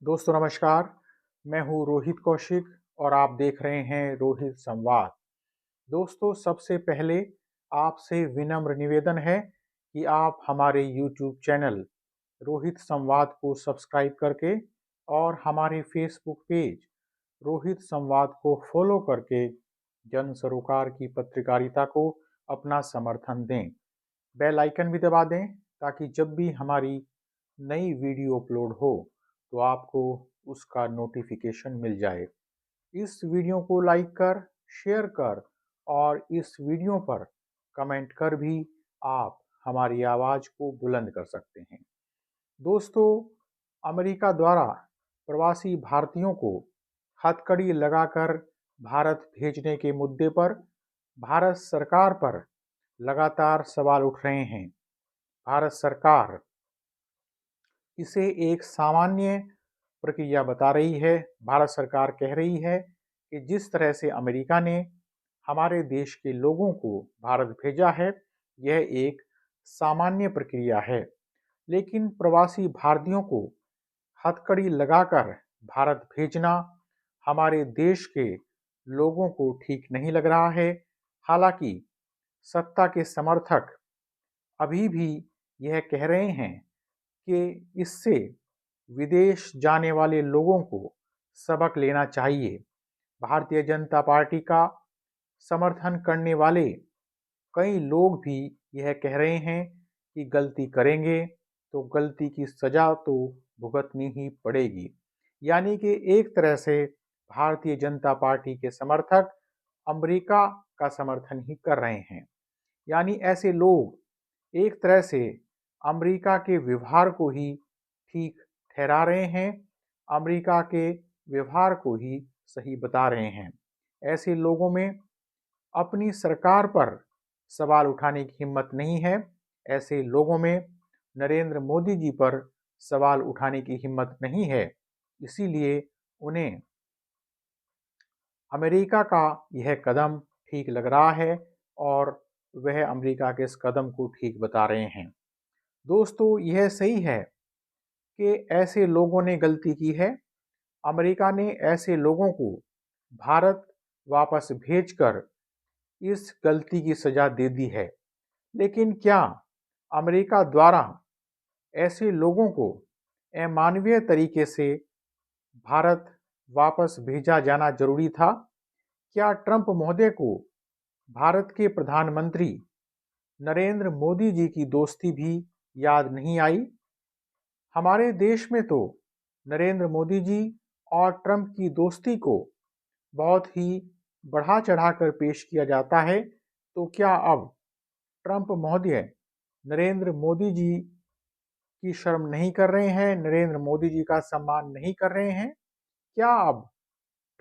दोस्तों नमस्कार। मैं हूँ रोहित कौशिक और आप देख रहे हैं रोहित संवाद। दोस्तों सबसे पहले आपसे विनम्र निवेदन है कि आप हमारे YouTube चैनल रोहित संवाद को सब्सक्राइब करके और हमारे फेसबुक पेज रोहित संवाद को फॉलो करके जन सरोकार की पत्रकारिता को अपना समर्थन दें। बेल आइकन भी दबा दें ताकि जब भी हमारी नई वीडियो अपलोड हो तो आपको उसका नोटिफिकेशन मिल जाए। इस वीडियो को लाइक कर, शेयर कर और इस वीडियो पर कमेंट कर भी आप हमारी आवाज़ को बुलंद कर सकते हैं। दोस्तों, अमेरिका द्वारा प्रवासी भारतीयों को हथकड़ी लगाकर भारत भेजने के मुद्दे पर भारत सरकार पर लगातार सवाल उठ रहे हैं। भारत सरकार इसे एक सामान्य प्रक्रिया बता रही है। भारत सरकार कह रही है कि जिस तरह से अमेरिका ने हमारे देश के लोगों को भारत भेजा है, यह एक सामान्य प्रक्रिया है। लेकिन प्रवासी भारतीयों को हथकड़ी लगाकर भारत भेजना हमारे देश के लोगों को ठीक नहीं लग रहा है। हालांकि सत्ता के समर्थक अभी भी यह कह रहे हैं कि इससे विदेश जाने वाले लोगों को सबक लेना चाहिए। भारतीय जनता पार्टी का समर्थन करने वाले कई लोग भी यह कह रहे हैं कि गलती करेंगे तो गलती की सजा तो भुगतनी ही पड़ेगी। यानी कि एक तरह से भारतीय जनता पार्टी के समर्थक अमेरिका का समर्थन ही कर रहे हैं। यानी ऐसे लोग एक तरह से अमेरिका के व्यवहार को ही ठीक ठहरा रहे हैं, अमेरिका के व्यवहार को ही सही बता रहे हैं। ऐसे लोगों में अपनी सरकार पर सवाल उठाने की हिम्मत नहीं है। ऐसे लोगों में नरेंद्र मोदी जी पर सवाल उठाने की हिम्मत नहीं है। इसीलिए उन्हें अमेरिका का यह कदम ठीक लग रहा है और वह अमेरिका के इस कदम को ठीक बता रहे हैं। दोस्तों, यह सही है कि ऐसे लोगों ने गलती की है। अमेरिका ने ऐसे लोगों को भारत वापस भेजकर इस गलती की सजा दे दी है। लेकिन क्या अमेरिका द्वारा ऐसे लोगों को अमानवीय तरीके से भारत वापस भेजा जाना जरूरी था? क्या ट्रंप महोदय को भारत के प्रधानमंत्री नरेंद्र मोदी जी की दोस्ती भी याद नहीं आई? हमारे देश में तो नरेंद्र मोदी जी और ट्रंप की दोस्ती को बहुत ही बढ़ा चढ़ाकर पेश किया जाता है। तो क्या अब ट्रंप महोदय नरेंद्र मोदी जी की शर्म नहीं कर रहे हैं, नरेंद्र मोदी जी का सम्मान नहीं कर रहे हैं? क्या अब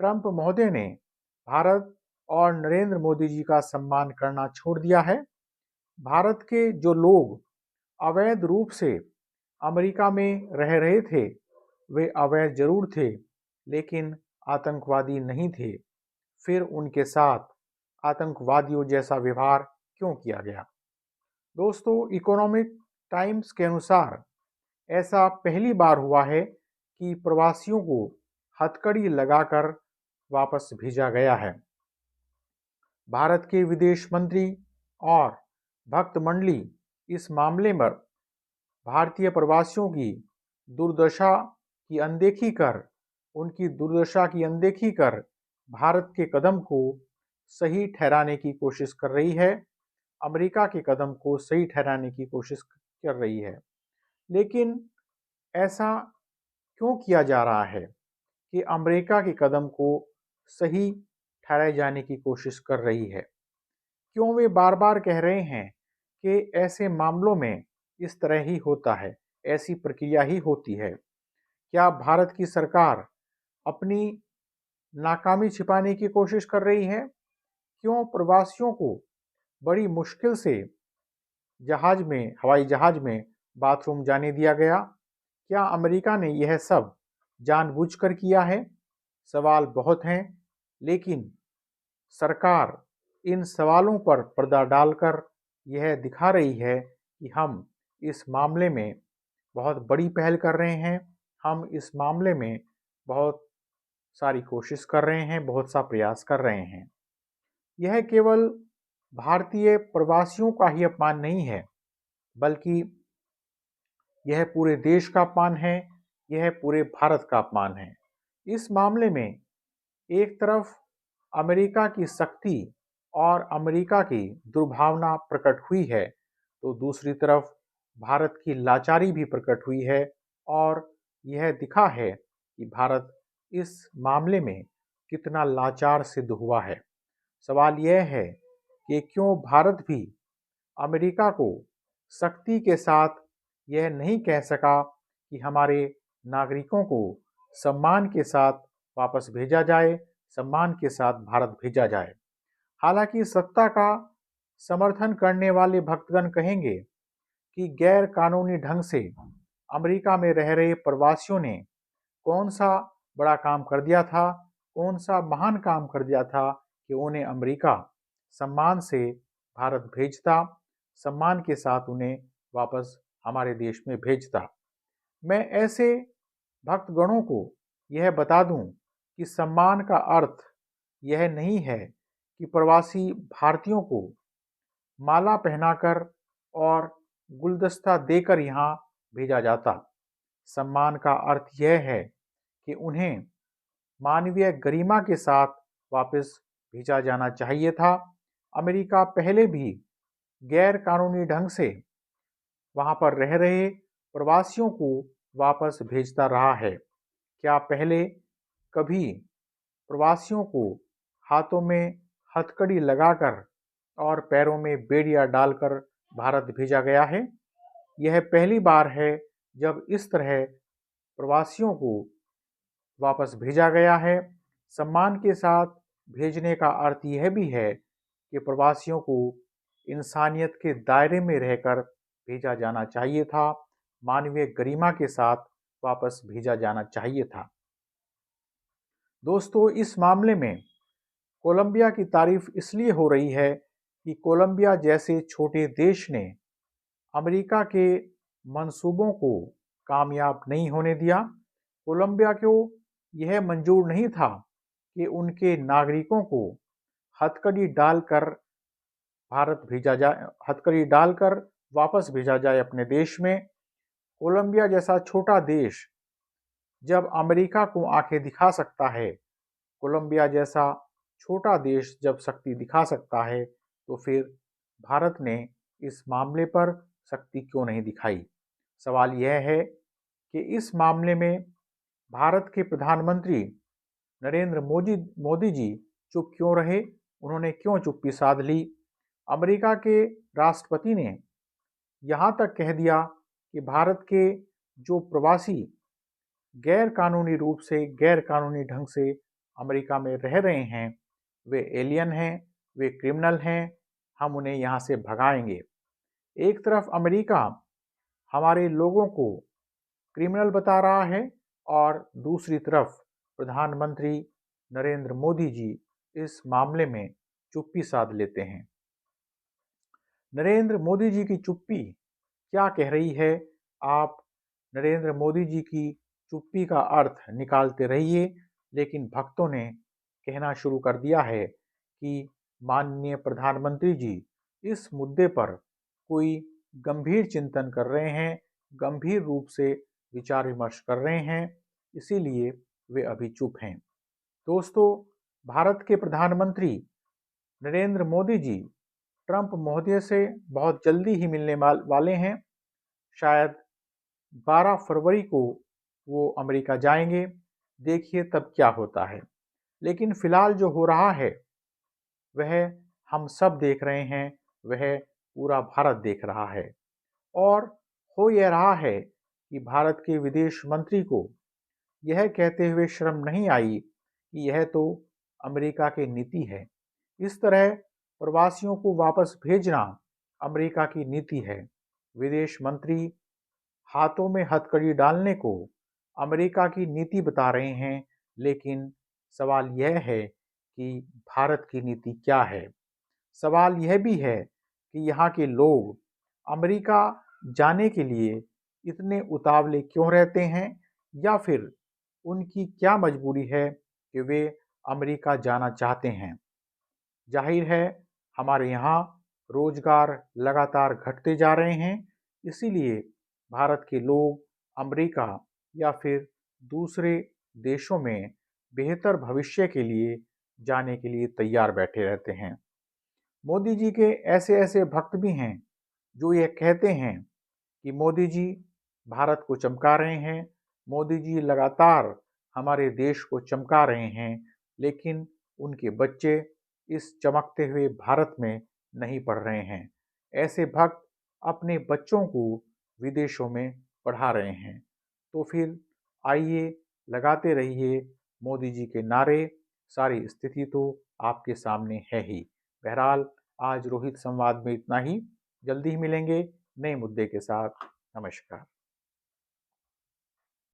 ट्रंप महोदय ने भारत और नरेंद्र मोदी जी का सम्मान करना छोड़ दिया है? भारत के जो लोग अवैध रूप से अमेरिका में रह रहे थे, वे अवैध जरूर थे लेकिन आतंकवादी नहीं थे। फिर उनके साथ आतंकवादियों जैसा व्यवहार क्यों किया गया? दोस्तों, इकोनॉमिक टाइम्स के अनुसार ऐसा पहली बार हुआ है कि प्रवासियों को हथकड़ी लगाकर वापस भेजा गया है। भारत के विदेश मंत्री और भक्त मंडली इस मामले पर भारतीय प्रवासियों की दुर्दशा की अनदेखी कर उनकी दुर्दशा की अनदेखी कर भारत के कदम को सही ठहराने की कोशिश कर रही है, अमेरिका के कदम को सही ठहराने की कोशिश कर रही है। लेकिन ऐसा क्यों किया जा रहा है कि अमेरिका के कदम को सही ठहराए जाने की कोशिश कर रही है? क्यों वे बार बार कह रहे हैं कि ऐसे मामलों में इस तरह ही होता है, ऐसी प्रक्रिया ही होती है? क्या भारत की सरकार अपनी नाकामी छिपाने की कोशिश कर रही है? क्यों प्रवासियों को बड़ी मुश्किल से हवाई जहाज में बाथरूम जाने दिया गया? क्या अमेरिका ने यह सब जानबूझकर किया है? सवाल बहुत हैं, लेकिन सरकार इन सवालों पर पर्दा डालकर यह दिखा रही है कि हम इस मामले में बहुत बड़ी पहल कर रहे हैं, हम इस मामले में बहुत सारी कोशिश कर रहे हैं, बहुत सा प्रयास कर रहे हैं। यह केवल भारतीय प्रवासियों का ही अपमान नहीं है, बल्कि यह पूरे देश का अपमान है, यह पूरे भारत का अपमान है। इस मामले में एक तरफ अमेरिका की सख्ती और अमेरिका की दुर्भावना प्रकट हुई है, तो दूसरी तरफ भारत की लाचारी भी प्रकट हुई है और यह दिखा है कि भारत इस मामले में कितना लाचार सिद्ध हुआ है। सवाल यह है कि क्यों भारत भी अमेरिका को सख्ती के साथ यह नहीं कह सका कि हमारे नागरिकों को सम्मान के साथ वापस भेजा जाए, सम्मान के साथ भारत भेजा जाए। हालांकि सत्ता का समर्थन करने वाले भक्तगण कहेंगे कि गैर कानूनी ढंग से अमेरिका में रह रहे प्रवासियों ने कौन सा बड़ा काम कर दिया था, कौन सा महान काम कर दिया था कि उन्हें अमेरिका सम्मान से भारत भेजता, सम्मान के साथ उन्हें वापस हमारे देश में भेजता। मैं ऐसे भक्तगणों को यह बता दूं कि सम्मान का अर्थ यह नहीं है कि प्रवासी भारतीयों को माला पहनाकर और गुलदस्ता देकर यहाँ भेजा जाता। सम्मान का अर्थ यह है कि उन्हें मानवीय गरिमा के साथ वापस भेजा जाना चाहिए था। अमेरिका पहले भी गैर कानूनी ढंग से वहां पर रह रहे प्रवासियों को वापस भेजता रहा है। क्या पहले कभी प्रवासियों को हाथों में हथकड़ी लगाकर और पैरों में बेड़ियां डालकर भारत भेजा गया है? यह पहली बार है जब इस तरह प्रवासियों को वापस भेजा गया है। सम्मान के साथ भेजने का अर्थ यह भी है कि प्रवासियों को इंसानियत के दायरे में रहकर भेजा जाना चाहिए था, मानवीय गरिमा के साथ वापस भेजा जाना चाहिए था। दोस्तों, इस मामले में कोलंबिया की तारीफ इसलिए हो रही है कि कोलंबिया जैसे छोटे देश ने अमेरिका के मंसूबों को कामयाब नहीं होने दिया। कोलंबिया को यह मंजूर नहीं था कि उनके नागरिकों को हथकड़ी डालकर भारत भेजा जाए, हथकड़ी डालकर वापस भेजा जाए अपने देश में। कोलंबिया जैसा छोटा देश जब अमेरिका को आंखें दिखा सकता है, कोलंबिया जैसा छोटा देश जब शक्ति दिखा सकता है, तो फिर भारत ने इस मामले पर शक्ति क्यों नहीं दिखाई? सवाल यह है कि इस मामले में भारत के प्रधानमंत्री नरेंद्र मोदी जी चुप क्यों रहे? उन्होंने क्यों चुप्पी साध ली? अमेरिका के राष्ट्रपति ने यहाँ तक कह दिया कि भारत के जो प्रवासी गैर कानूनी रूप से, गैर कानूनी ढंग से अमेरिका में रह रहे हैं, वे एलियन हैं, वे क्रिमिनल हैं, हम उन्हें यहाँ से भगाएंगे। एक तरफ अमेरिका हमारे लोगों को क्रिमिनल बता रहा है और दूसरी तरफ प्रधानमंत्री नरेंद्र मोदी जी इस मामले में चुप्पी साध लेते हैं। नरेंद्र मोदी जी की चुप्पी क्या कह रही है? आप नरेंद्र मोदी जी की चुप्पी का अर्थ निकालते रहिए, लेकिन भक्तों ने कहना शुरू कर दिया है कि माननीय प्रधानमंत्री जी इस मुद्दे पर कोई गंभीर चिंतन कर रहे हैं, गंभीर रूप से विचार विमर्श कर रहे हैं, इसीलिए वे अभी चुप हैं। दोस्तों, भारत के प्रधानमंत्री नरेंद्र मोदी जी ट्रंप महोदय से बहुत जल्दी ही मिलने वाले हैं। शायद 12 फरवरी को वो अमेरिका जाएंगे। देखिए तब क्या होता है। लेकिन फिलहाल जो हो रहा है वह हम सब देख रहे हैं, वह पूरा भारत देख रहा है। और हो यह रहा है कि भारत के विदेश मंत्री को यह कहते हुए शर्म नहीं आई कि यह तो अमेरिका की नीति है। इस तरह प्रवासियों को वापस भेजना अमेरिका की नीति है। विदेश मंत्री हाथों में हथकड़ी डालने को अमेरिका की नीति बता रहे हैं, लेकिन सवाल यह है कि भारत की नीति क्या है? सवाल यह भी है कि यहाँ के लोग अमेरिका जाने के लिए इतने उतावले क्यों रहते हैं? या फिर उनकी क्या मजबूरी है कि वे अमेरिका जाना चाहते हैं। जाहिर है हमारे यहाँ रोजगार लगातार घटते जा रहे हैं, इसीलिए भारत के लोग अमेरिका या फिर दूसरे देशों में बेहतर भविष्य के लिए जाने के लिए तैयार बैठे रहते हैं। मोदी जी के ऐसे ऐसे भक्त भी हैं जो ये कहते हैं कि मोदी जी भारत को चमका रहे हैं, मोदी जी लगातार हमारे देश को चमका रहे हैं, लेकिन उनके बच्चे इस चमकते हुए भारत में नहीं पढ़ रहे हैं। ऐसे भक्त अपने बच्चों को विदेशों में पढ़ा रहे हैं। तो फिर आइए लगाते रहिए मोदी जी के नारे, सारी स्थिति तो आपके सामने है ही। बहरहाल आज रोहित संवाद में इतना ही। जल्दी ही मिलेंगे नए मुद्दे के साथ। नमस्कार।